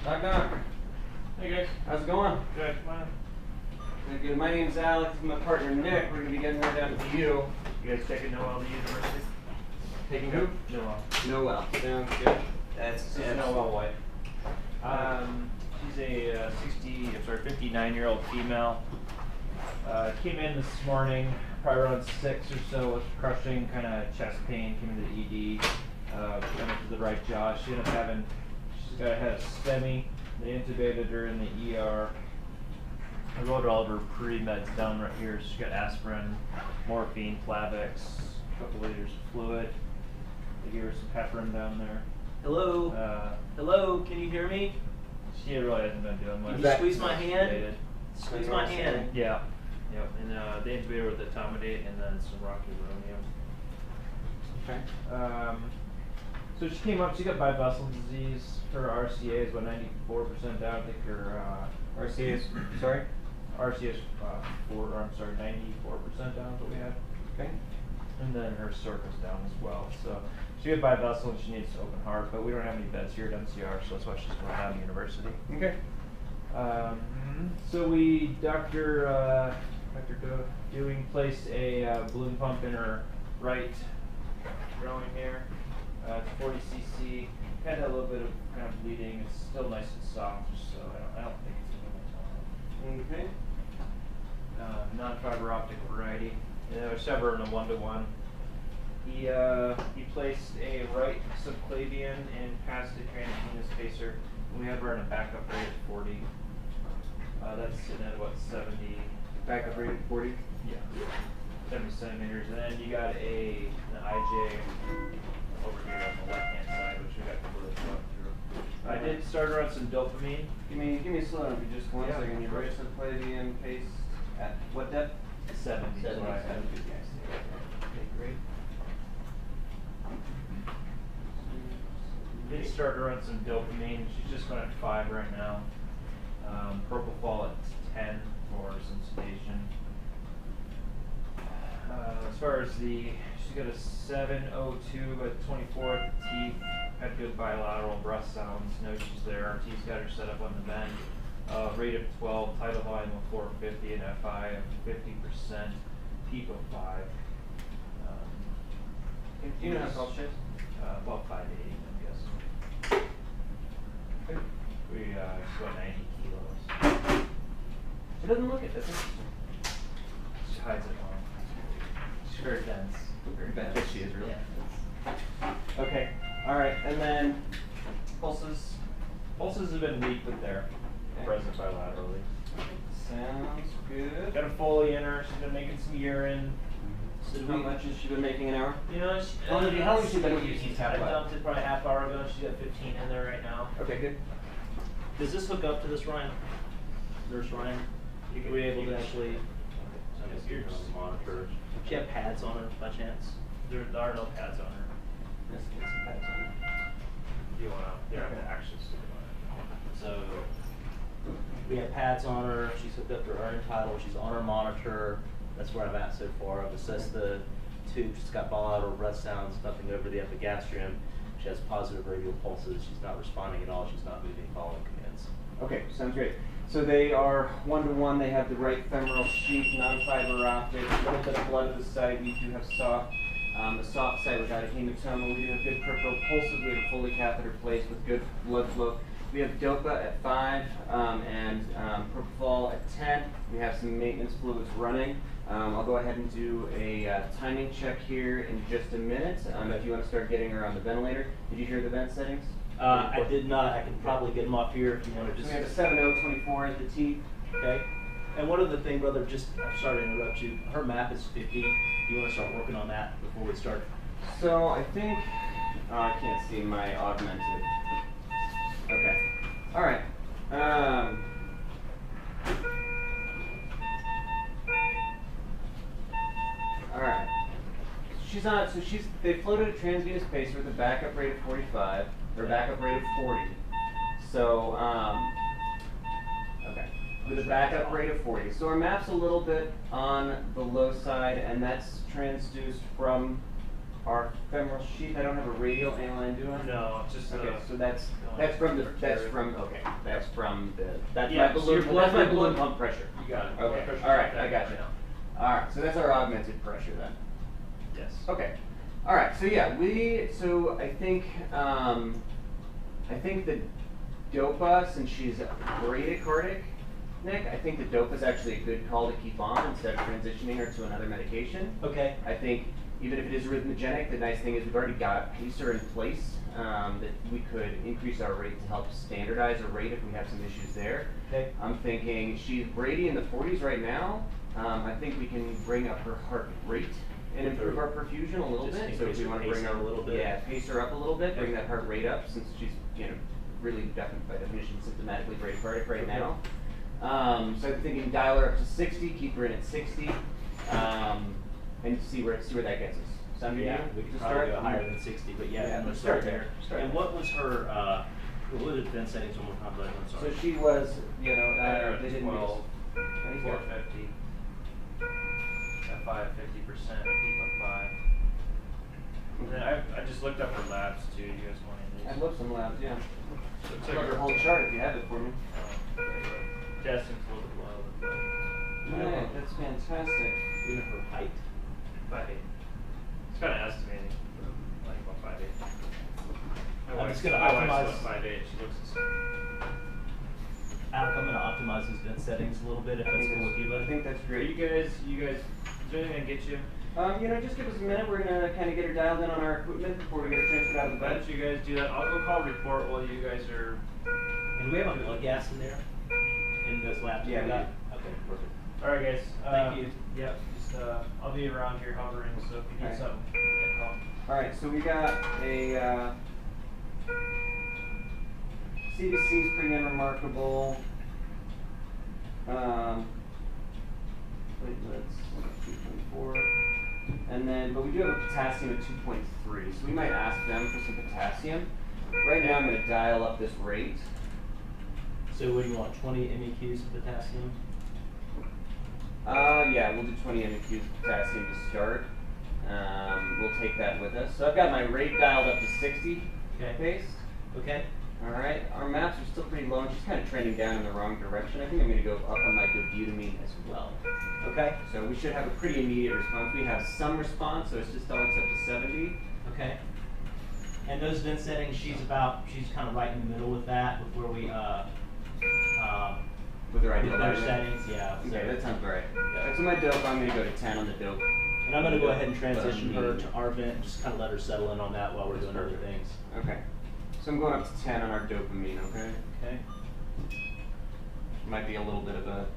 Doc. Hey guys. How's it going? Good. Come on. Good. My name's Alex. My partner Nick. We're gonna be getting right down to you. You guys taking Noel to university? Taking who? Noel. Noel. Sounds good. That's Noel White. She's a 59-year-old female. Came in this morning, probably around 6 or so, with crushing kind of chest pain. Came into the ED. Went up to the right jaw. She's had a STEMI. They intubated her in the ER. I wrote all of her pre-meds down right here. She's got aspirin, morphine, Plavix, a couple liters of fluid. They gave her some heparin down there. Hello? Hello, can you hear me? She really hasn't been doing much. Can you squeeze my hand? Squeeze my hand. Yeah. Yep. And they intubated her with etomidate and then some rocuronium. Okay. So she came up, she got bivessel disease. Her RCA is about 94% down. I think her RCA is, sorry? RCA is 94% down is what we had. Okay. And then her circus down as well. So she had bivessel and she needs open heart, but we don't have any beds here at MCR, so that's why she's going down to university. Okay. So we, Dr. Dewing placed a balloon pump in her right growing here. It's 40 cc. Had a little bit of kind of bleeding. It's still nice and soft, so I don't think it's going to be Okay. non-fiber optic variety. We have her in a 1-to-1. He placed a right subclavian and passed a transvenous spacer. We have her in a backup rate of 40. That's sitting at about 70. Backup rate of 40? Yeah. 70 centimeters. And then you got an IJ over here on the left-hand side, which we got to really go through. I did start her on some dopamine. Give me a slow down for just one second. Your right subclavian pace at what depth? 70. 70. What I had. Okay, great. Did start her on some dopamine. She's just going at 5 right now. Propofol at 10 for some sedation. As far as she's got a 702 at 24 at the teeth. Had good bilateral breath sounds. No issues there. RT's got her set up on the vent. Rate of 12, tidal volume of 450, and FI of 50%, peak of 5. Do you know how tall she is? About 5'8", I'm guessing. She's about 90 kilos. She doesn't look it, does she? She hides it well. She's very dense. Very bad. She is really. Yeah. Okay. All right. And then pulses. Pulses have been weak, but they're present bilaterally. Sounds good. Got a Foley in her. She's been making some urine. So how much has she been making an hour? You know, How long has she been using I tablet? dumped it probably a half hour ago. She's got 15 in there right now. Okay, good. Does this hook up to this Ryan? Nurse Ryan? Are we able to actually monitor. Does she have pads on her by chance? There are no pads on her. Let's get some pads on her. Do you want to? Yeah, the actions to So we have pads on her. She's hooked up to her iron tidal. She's on her monitor. That's where I'm at so far. I've assessed the tube. She's got bilateral breath sounds, nothing over the epigastrium. She has positive radial pulses. She's not responding at all. She's not moving following commands. Okay, sounds great. So they are 1-to-1. They have the right femoral sheath, non-fiber optic, a little bit of blood at the site. We do have the soft site without a hematoma. We do have good peripheral pulses. We have a Foley catheter placed with good blood flow. We have DOPA at 5 and propofol at 10. We have some maintenance fluids running. I'll go ahead and do a timing check here in just a minute. If you want to start getting her on the ventilator. Did you hear the vent settings? I did not. I can probably get them off here if you want to just. So we have a 7024 at the T. Okay. And one other thing, brother, I'm sorry to interrupt you. Her map is 50. Do you want to start working on that before we start? So I think, I can't see my augmented. Okay. All right. All right. They floated a transvenous pacer with a backup rate of 45, or a backup rate of 40. So, okay. With a backup rate of 40. So our map's a little bit on the low side, and that's transduced from our femoral sheath. I don't have a radial aniline, do I? No, it's just Okay, so that's from the that's from that's Yeah, my so balloon. your That's my blood- balloon pump pressure. You got it. Okay. Blood pressure's All right. not I got that you. now. All right. So that's our augmented pressure then. Yes. Okay. All right. So yeah, so I think the DOPA, since she's bradycardic, Nick, I think the DOPA is actually a good call to keep on instead of transitioning her to another medication. Okay. I think even if it is arrhythmogenic, the nice thing is we've already got a pacer in place that we could increase our rate to help standardize a rate if we have some issues there. Okay. I'm thinking she's Brady in the 40s right now. I think we can bring up her heart rate and improve our perfusion a little Just bit. So if increase we her want to bring pace her a little bit. yeah, pace her up a little bit, bring that heart rate up since she's really by definition symptomatically bradycardic right now. So I'm thinking dial her up to 60, keep her in at 60, and see where that gets us. Sound good? Yeah, we could probably go higher than 60, but yeah, let's start start there. there. And what was her, what did the settings one more time, but I'm So sorry. she was, they Better didn't 12, mix. 450. F5 50%, peak of 5. And then I just looked up her labs too. You guys want any of I'd these? love some labs, yeah. So it's I'd like love your whole chart if you have it for me. Testing's a little bit low. Alright, that's fantastic. You know her height? 5'8". It's kind of estimating. Like about 5'8". I'm just gonna my wife's optimize- about 5'8". She looks the same. Alec, I'm gonna optimize these vent settings a little bit, if that's cool with you, I bud. think that's Are great. you guys, is there anything I can get you? Just give us a minute. We're gonna kind of get her dialed in on our equipment before we get her transferred out of the Why bed. don't you guys do that? I'll go call report while you guys are. And do we have a blood gas in there? In those labs? Yeah, we we got? Okay, perfect. All right, guys. Thank you. Yep. Just I'll be around here hovering, so if you need Alright. something, yeah, call. All right, so we got a CDC is pretty unremarkable. Platelets 2.4, and then but we do have a potassium of 2.3, so we might ask them for some potassium. Right now, I'm going to dial up this rate. So what do you want, 20 MEQs of potassium? Yeah, we'll do 20 MEQs of potassium to start. We'll take that with us. So I've got my rate dialed up to 60 Okay. based. Okay. All right, our maps are still pretty low, and she's kind of trending down in the wrong direction. I think I'm going to go up on my dobutamine as well. Okay. So we should have a pretty immediate response. We have some response, so it's just up to 70. Okay. And those vent settings, she's kind of right in the middle with that, with where we, With her with ideal their vitamin. settings, yeah. Okay, that sounds right. Yeah. So my dope, I'm going to go to 10 on the dope. And I'm gonna go ahead and transition her to our vent, and just kind of let her settle in on that while we're That's doing other perfect. things. Okay. So I'm going up to 10 on our dopamine, okay? Okay. Might be a little bit of a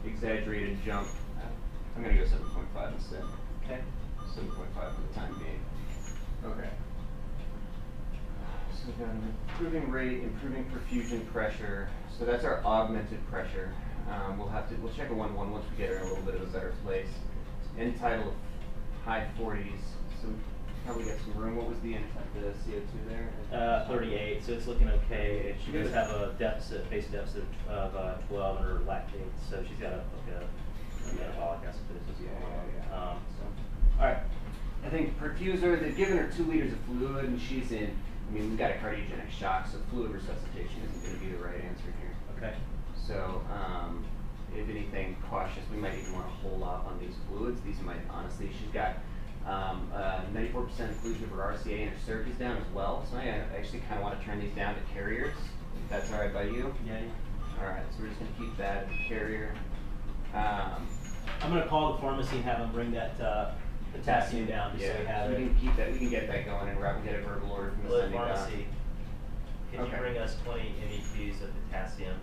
exaggerated jump. I'm going to go 7.5 instead. Okay. 7.5 for the time being. Okay. So we've got an improving rate, improving perfusion pressure. So that's our augmented pressure. We'll check a 1-1 once we get her in a little bit of a better place. End tidal of high 40s. So probably got some room. What was the CO2 there? 38, so it's looking okay. She does have a deficit, base deficit of 12 in her lactate, so she's got a metabolic acidosis. Yeah. All Alright. I think perfuser, they've given her 2 liters of fluid and she's in, we've got a cardiogenic shock, so fluid resuscitation isn't going to be the right answer here. okay. So, if anything, cautious. We might even want to hold off on these fluids. These might, honestly, she's got 94% inclusion of her RCA and her CERC is down as well. So I actually kind of want to turn these down to carriers, if that's all right by you. Yeah. All right, so we're just going to keep that as a carrier. I'm gonna call the pharmacy and have them bring that potassium down, just so we have we it. can keep that. We can get that going and get a verbal order from the Hello, sending down. pharmacy. Can Okay. you bring us 20 MEQs of potassium?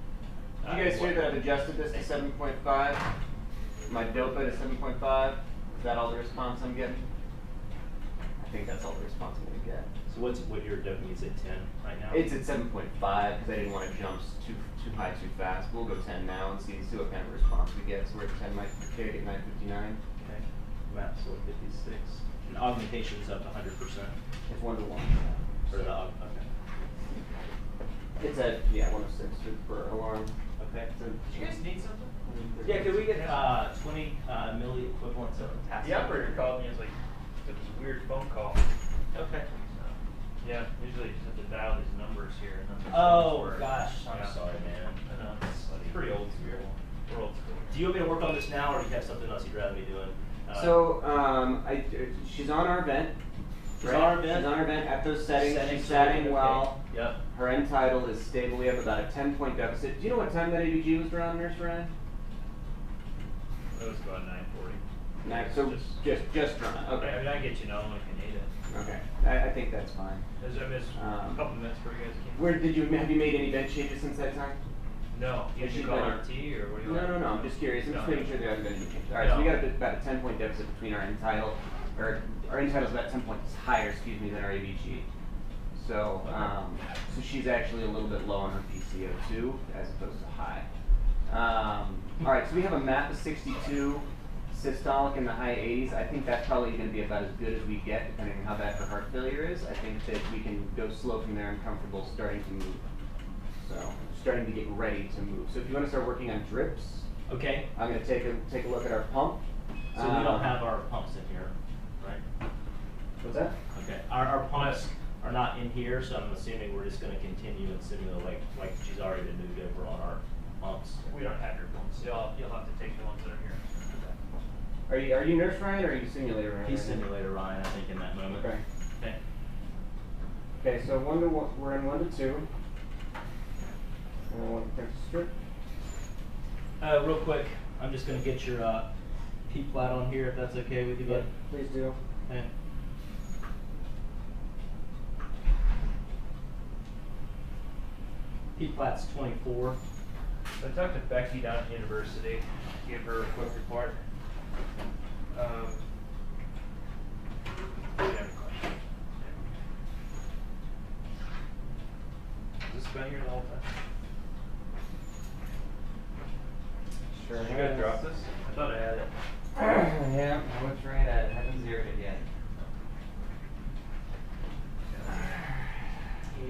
Did you guys hear that I've adjusted this to 7.5? My DOPA to 7.5? Is that all the response I'm getting? I think that's all the response I'm gonna get. So what your dopamine's at 10 right now? It's at 7.5 because I didn't want to jump too high too fast. We'll go 10 now and see what kind of response we get. So we're at 10 microcardiac at 959. Okay. Map still at 56. And augmentation's up 100%. It's 1 to 1. For the okay. It's at 106 per alarm. Okay. So, Do you guys need something? Yeah, could we get 20 milli equivalents of potassium? The operator called me and was like, took this weird phone call. Okay. So, yeah, usually you just have to dial these numbers here. And then there's Oh ones where- gosh, I'm yeah. sorry, man. I know, it's pretty old school. We're old school. Do you want me to work on this now, or do you have something else you'd rather me doing? She's on our vent. She's on our vent? She's on our vent at those settings. She's so we can- setting well. okay. Yep. Her end tidal is stable. We have about a 10-point deficit. Do you know what time that ABG was drawn, Nurse Ryan? It was about 9:40. So just drawn. Okay. I mean, I get you know if you need it. Okay. I think that's fine. There's a couple minutes before you guys came. Have you made any vent changes since that time? No. Did She's you call been- RT or what do you want? No. I'm just curious. I'm just No. making sure there haven't been any changes. All right. So we No. got about a 10-point deficit between our end tidal, or our end tidal is about 10 points higher, excuse me, than our ABG. So, so she's actually a little bit low on her PCO2 as opposed to high. All right, so we have a MAP of 62, systolic in the high 80s. I think that's probably going to be about as good as we get, depending on how bad her heart failure is. I think that we can go slow from there and comfortable starting to move. So, starting to get ready to move. So if you want to start working on drips, Okay. I'm going to take a look at our pump. So we don't have our pumps in here, right? What's that? Okay. Our pumps are not in here, so I'm assuming we're just going to continue and simulate like she's already been moved over on our pumps. We don't have your phones. You'll have to take the ones that are here. Are you Nurse Ryan or are you Simulator Ryan? He's simulator Ryan, I think, in that moment. Okay. Okay. Okay, so we're in 1 to 2. And 1 to strip. Real quick, I'm just going to get your P flat on here if that's okay with you, bud. Please do. Okay. P flat's 24. So I talked to Becky down at university, gave her a quick report. Do you have any questions? Has this been here the whole time? Sure. Did you guys drop this? I thought I had it. Yeah, I was right at it. Haven't zeroed it yet.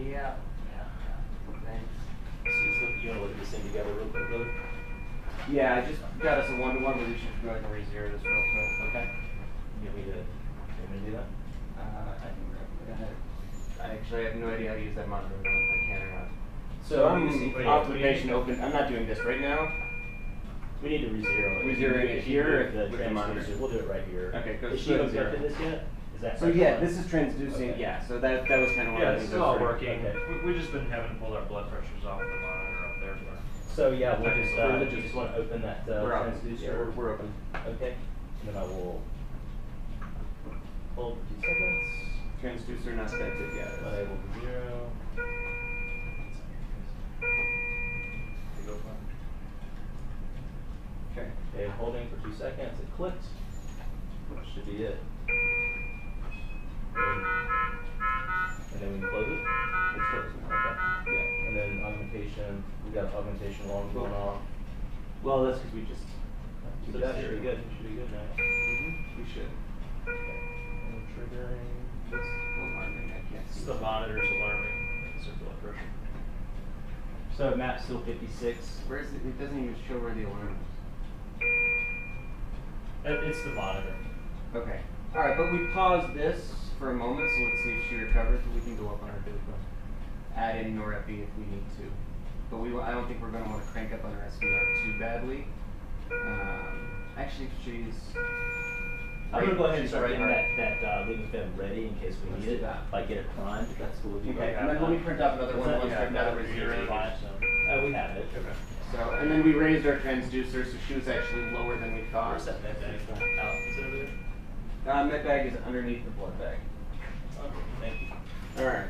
Yeah. Thanks. You want to look at this thing together real quick, brother? Yeah, I just got us a 1-to-1, but we should go ahead and re-zero this real quick. Okay. You want me to do that? I can go ahead. I actually have no idea how to use that monitor. I don't know if I can or not. So I'm wait, off the patient open. I'm not doing this right now. we need to re-zero it. Re-zeroing it here The with the monitor. transducer. We'll do it right here. Okay, go Is she go to hooked up to zero. this yet? Is that So correct? yeah, this is transducing. Okay. Yeah, so that was kind of one Yeah, of the this things. is I was all sort of- working. Okay. We've just been having to pull our blood pressures off the monitor up there for. So yeah, we'll just We're you just want to open that We're open. transducer. Yeah, we're open. Okay. And then I will hold for 2 seconds. Transducer not connected yet. Unable to 0. Okay. Okay, holding for 2 seconds. It clicked. That should be it. And then we can close it. It's closed now. Okay. Yeah. And then augmentation. We got augmentation alarm going off. Well, that's because we just. So that should be good. Should be good now. We should. Okay. And triggering. What's alarming? I can't It's see. the monitor's alarming. It's their blood pressure. So map's still 56. Where is it? It doesn't even show where the alarm is. It's the monitor. Okay. All right, but we paused this for a moment, so let's see if she recovers. We can go up on our dopa. Add in norepi if we need to. But I don't think we're going to want to crank up on her SVR too badly. Actually, she's. I'm going to go ahead and she's start right getting heart. that leading film ready in case we Let's need do it. that. Like get it primed if that's cool with you. Okay, and then let me print out another What's one that? once Yeah, we've now that that we're would be zeroing. fine. We have it. Okay. So, and then we raised our transducer, so she was actually lower than we thought. Where's that med bag? Out. Is it over there? Med bag is underneath the blood bag. Okay, thank you. All right.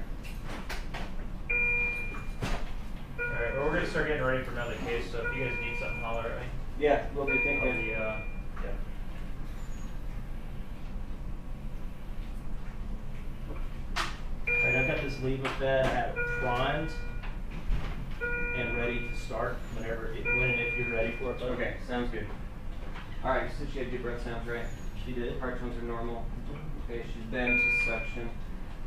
Alright, well, we're gonna start getting ready for another case, so if you guys need something, holler at me. Yeah, we'll do. Thank I'll you. be, yeah. Alright, I've got this lever fed, I have it primed and ready to start when and if you're ready for it. Bud. Okay, sounds good. All right, so she had deep breath sounds right. She did. Heart tones are normal. Okay, she's been to suction.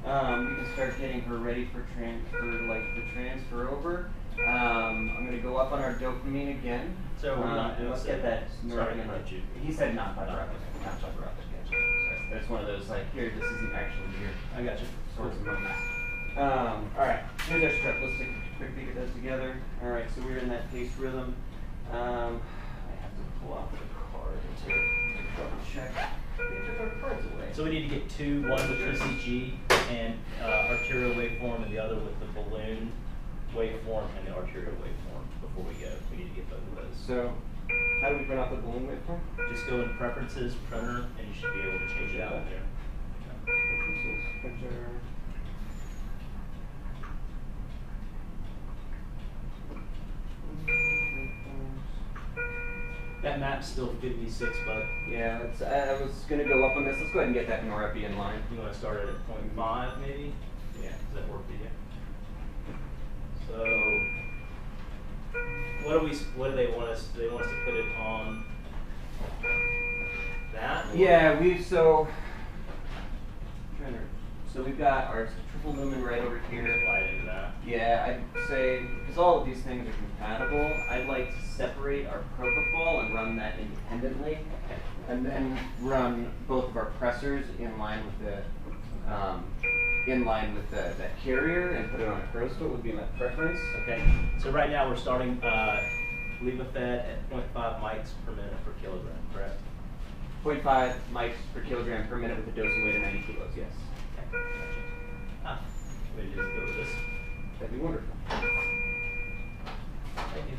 We can start getting her ready for the transfer over. I'm gonna go up on our dopamine again. So we're not and let's get that. Sorry to norepinephrine. interrupt you. He said non-fiberoptic. Non-fiberoptic. Yeah, sorry. That's one of those like, here, this isn't actually here. I got you. Sorts of moments. All right, here's our strip. Let's take a quick peek at those together. All right, so we're in that pace rhythm. I have to pull off the card and take a double check. They took our cards away. So we need to get two, one with ECG and arterial waveform, and the other with the balloon waveform and the arterial waveform before we go. We need to get both of those. So, how do we print out the balloon waveform? Just go in preferences, printer, and you should be able to change it out there. Preferences, printer. That map's still 56, but Yeah, I was going to go up on this. Let's go ahead and get that Norepi in line. you want to start it at 0.5 maybe? Yeah. Does that work for you? So, what do they want us? Do they want us to put it on that? or- Yeah, so we've got our triple lumen right over here. Slide into that. Yeah, I'd say, because all of these things are compatible, I'd like to separate our propofol and run that independently. And then run both of our pressors in line with the carrier and put it on a crow's foot would be my preference. Okay. So right now we're starting Levofed at 0.5 mics per minute per kilogram, correct? 0.5 mics per kilogram per minute with a dosing weight of 90 kilos, yes. Okay. Gotcha. Ah, we just go with this. That'd be wonderful. Thank you.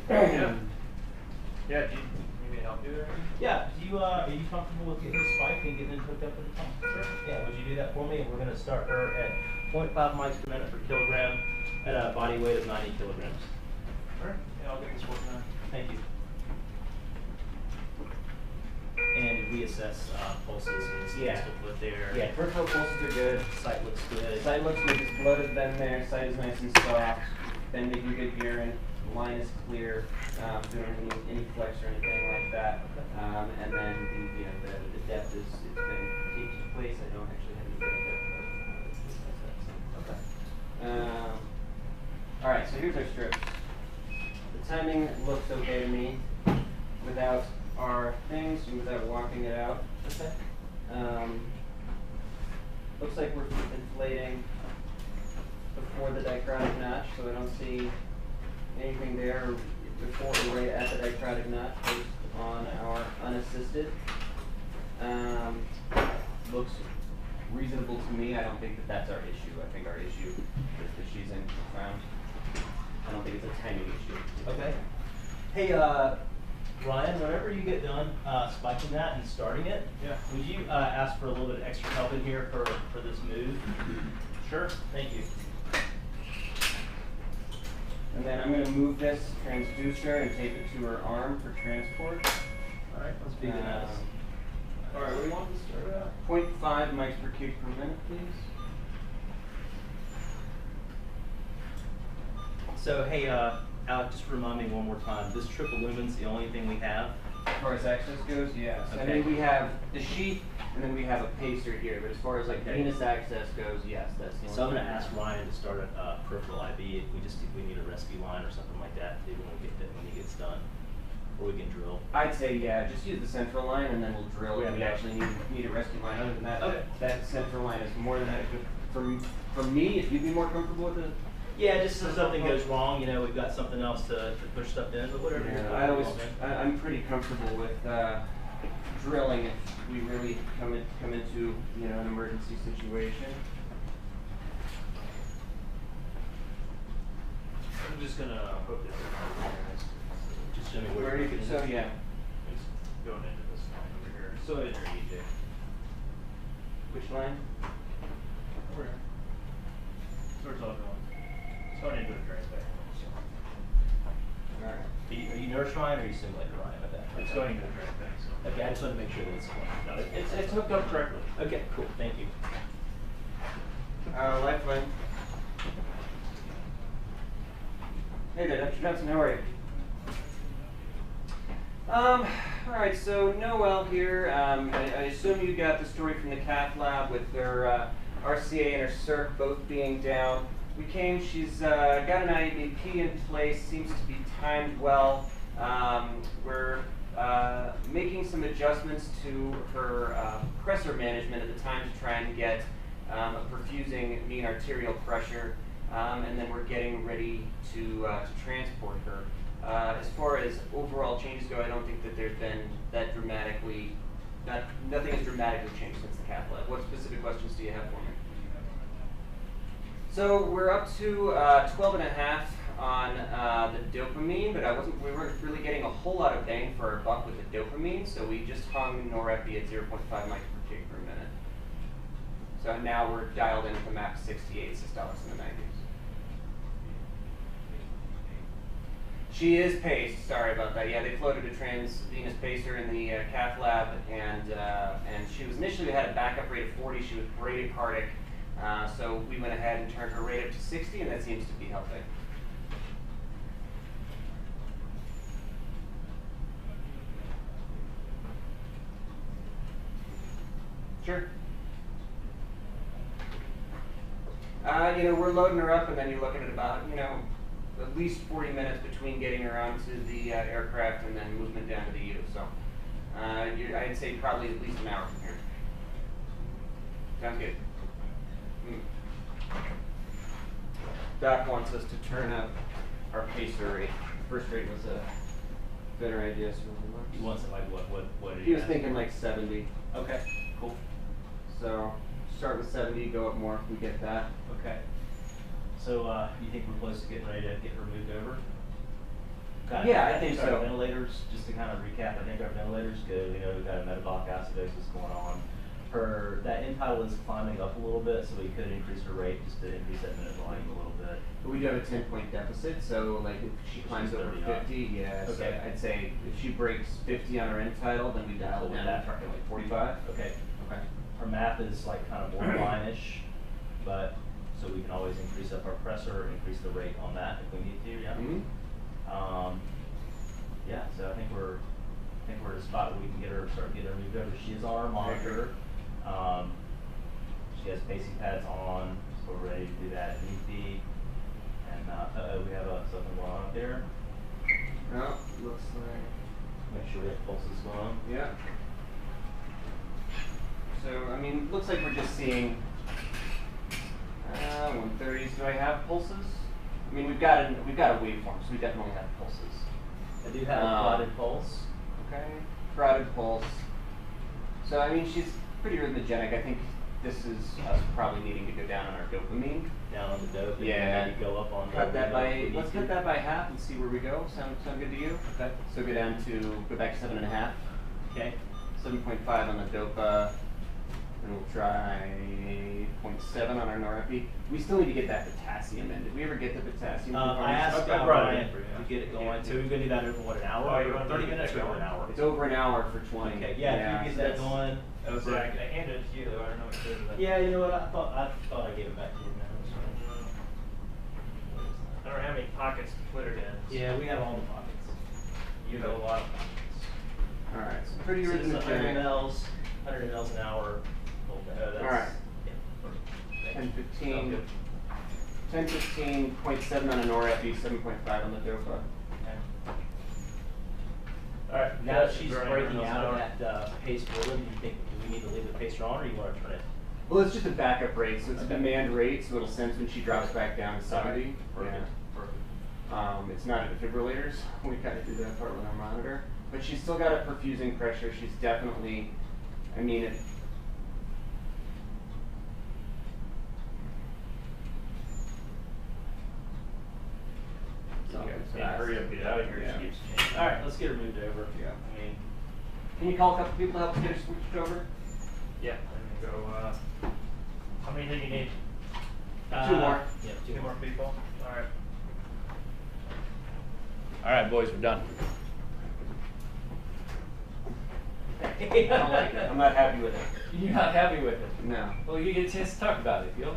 Yeah, do you need me to help you there? Yeah, are you comfortable with getting the spike and getting it hooked up with the pump? Sure. Yeah, would you do that for me? And we're going to start her at 0.5 mics per minute per kilogram at a body weight of 90 kilograms. Sure. Yeah, I'll get this working on. Thank you. And reassess pulses and see Yeah. still put there. Yeah, peripheral pulses are good. Site looks good. Site looks good, it's blooded then there, site is nice and soft, been making good urine, the line is clear, doing any flex or anything like that. And then the depth is, it's been taped to place, I don't actually have any depth. Okay. Alright, so here's our strips. The timing looks okay to me, without our things, and without walking it out. Okay. Looks like we're inflating before the dichrotic notch, so I don't see anything there before or right at the dichrotic notch based on our unassisted. Looks reasonable to me. I don't think that that's our issue. I think our issue is that she's in profound. I don't think it's a timing issue. Okay. Hey, Ryan, whenever you get done spiking that and starting it, Yeah. would you ask for a little bit of extra help in here for this move? Sure. Thank you. And then I'm going to move this transducer and tape it to her arm for transport. All right, let's begin that. All right, what do you want to start at? 0.5 mics per cube per minute, please. So, hey, Alec, just remind me one more time. This triple lumen's the only thing we have. As far as access goes, yes. I Okay. mean, we have the sheath, and then we have a pacer here. But as far as like Okay. venous access goes, yes, that's the only So I'm going thing to we ask have. Ryan to start a peripheral IB. If we need a rescue line or something like that too when he gets done, or we can drill. I'd say yeah, just use the central line, and then we'll drill if we Yeah. actually need a rescue line. Other than that, Okay. that central line is more than adequate for me. If you'd be more comfortable with it. Yeah, just so something goes wrong, we've got something else to push stuff in, but whatever. Yeah, I'm pretty comfortable with drilling if we really come into an emergency situation. I'm just gonna hook this in. Just show me Where you could, so yeah. Just going into this line over here. So in there, EJ. Which line? Over here. So it's all going. It's going into a drain back. All right. Are you nurse Ryan or are you simulator Ryan with that? It's going into a drain back. So. Okay, I just want to make sure that it's No, it's hooked up correctly. Okay, cool, thank you. Lifeline. Hey there, Dr. Johnson, how are you? All right, so Noelle here. I assume you got the story from the cath lab with her RCA and her circ both being down. We came, she's got an IABP in place, seems to be timed well. We're making some adjustments to her pressor management at the time to try and get a perfusing mean arterial pressure, and then we're getting ready to transport her. As far as overall changes go, I don't think that there's been that dramatically, nothing has dramatically changed since the cath lab. What specific questions do you have for me? So we're up to 12.5 on the dopamine, but we weren't really getting a whole lot of bang for our buck with the dopamine, so we just hung norepi at 0.5 microgram per minute. So now we're dialed in at the max 68 systolics in the 90s. She is paced. Sorry about that. Yeah, they floated a transvenous pacer in the cath lab, and she was initially had a backup rate of 40. She was bradycardic, so we went ahead and turned her rate up to 60, and that seems to be helping. Sure. We're loading her up, and then you're looking at about, at least 40 minutes between getting her onto the aircraft and then movement down to the U. So I'd say probably at least an hour from here. Sounds good. Doc wants us to turn up our pacer rate. First rate was a better idea. So He wants it like what did he was ask thinking for? like 70. Okay, cool. So start with 70, go up more if we get that. Okay. So, you think we're close to getting ready to get her moved over? Yeah, I think our so. ventilators, just to kind of recap, I think our ventilators good. We've got a metabolic acidosis going on. That end tidal is climbing up a little bit, so we could increase her rate just to increase that minute volume a little bit. But we do have a 10-point deficit, so like if she climbs over 50, yeah, so Okay. I'd say if she breaks 50 on her end tidal, then we dial it With down that. to target like 45. Okay. Okay. Our math is like kind of borderline-ish, but so we can always increase up our pressor, increase the rate on that if we need to. Yeah. Mm-hmm. Yeah. So I think we're at a spot where we can start getting her moved over. She is on our monitor. She has pacing pads on, so we're ready to do that if need be. And we have something going on up there. Well, looks like. Make sure we have pulses going on. Yeah. So looks like we're just seeing 130s. Do I have pulses? We've got a waveform, so we definitely have pulses. I do have a plotted pulse. Okay, carotid pulse. So she's pretty rhythmogenic. I think this is us probably needing to go down on our dopamine. Down on the dope. Yeah. And maybe go up on. Cut that the let's cut that by half and see where we go. Sound good to you? Okay. So go back to 7.5. Okay. 7.5 on the dopa. And we'll try 0.7 on our norepi. We still need to get that potassium in. Did we ever get the potassium? I asked I brought it Brian in for you. to get it going. Yeah. So we're gonna do that over what, an hour? Oh, you want 30 me to minutes get or over an that hour? It's over an hour for 20. Okay, yeah, if you get that so going. I was like, I handed it to you, though. I don't know what to do with it. Yeah, you know what? I thought I gave it back to you now. I don't know how many pockets to put it in. Yeah, we have all the pockets. You have a lot of pockets. All right, so pretty So it's 100 rhythmogenic. mLs, 100 mLs an hour. All right. Yeah, perfect. 10, Sounds 15, good. 10, 15, 0.7 on a norepi, 7.5 on the dopa. Okay. All right, now that she's breaking out of that pace rhythm, do we need to leave the pacer on, or you want to turn it? Well, it's just a backup rate, so it's Okay. a demand rate, so it'll sense when she drops back down to 70. Perfect. Perfect. It's not a defibrillator, so we kind of do that part with our monitor. But she's still got a perfusing pressure. She's definitely, it, Hurry up, get out of here. Yeah. She keeps changing. All right, let's get her moved over. Yeah. Can you call a couple people to help us get her switched over? Yeah, I'm gonna go, how many do you need? Two more. Yeah, Two more people? Alright. Alright, boys, we're done. I don't like it. I'm not happy with it. You're not happy with it? No. Well, you get a chance to talk about it, Gil.